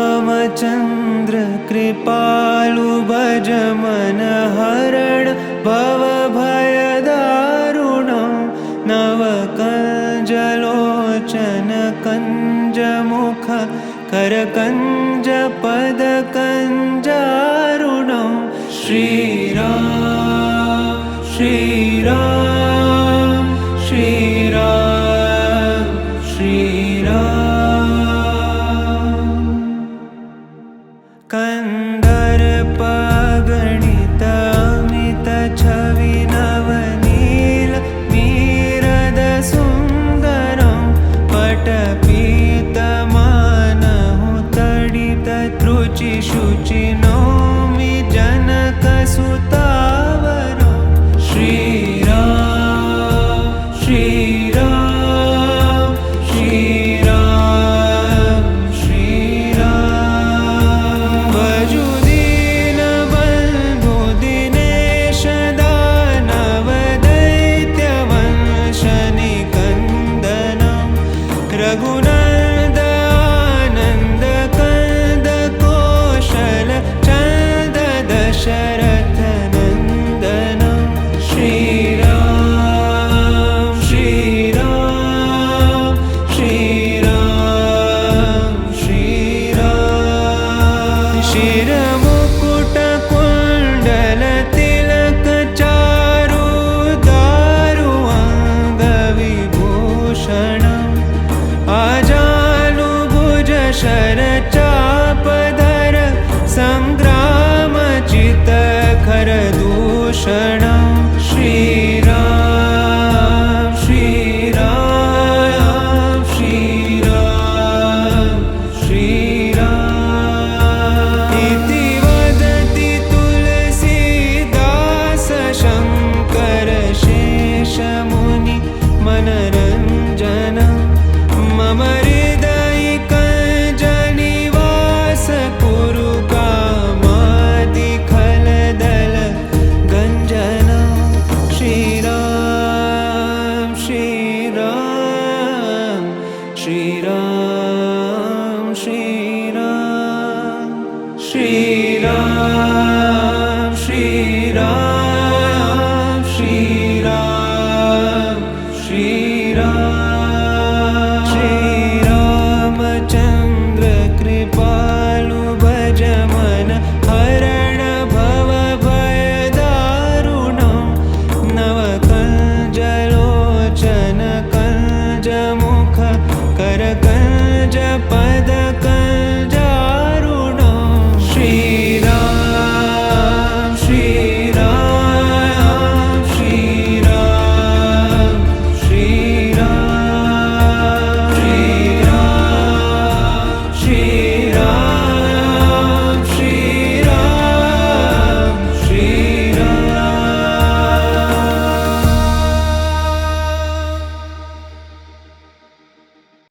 श्रीरामचन्द्र कृपालु भज मन हरण भवभयदारुणं नवकञ्जलोचन कञ्जमुख करकञ्ज पदकञ्जारुणं श्रीराम श्रीराम श्रीराम श्रीराम कन्दर्पगणित अमित छवि नवनील मीरद सुन्दरं पटपीतमानहु तडित त्रुचि शुचि नौमि जनकसुतावरं श्रीराम श्रीराम श्रीराम श्रीराम भजु दीनबन्धु दिनेश दानव दैत्यवंशनिकन्दनं रघुनन्द आनन्द कंद कौशल चन्द दशरथ नन्दनं श्रीराम श्रीराम श्रीराम श्रीराम शिरमुकुट कुण्डल तिलक चारु दारु अङ्गविभूषणम् आजानुभुज शरचापधर सङ्ग्रामचित खरदूषणं श्रीराम श्रीराम श्रीराम श्रीराम इति वदति तुलसीदास शङ्कर शेषमुनि मनरञ्जनं मम हृदयिकञ्जनिवास कुरु कामादिखलदल गञ्जनं श्रीराम श्रीराम श्रीराम श्रीराम श्रीराम श्रीराम श्रीराम श्रीराम श्रीरामचन्द्र कृपालु भज मन हरण भवभयदारुणं नवकञ्जलोचन कञ्जमुख करकञ्ज पद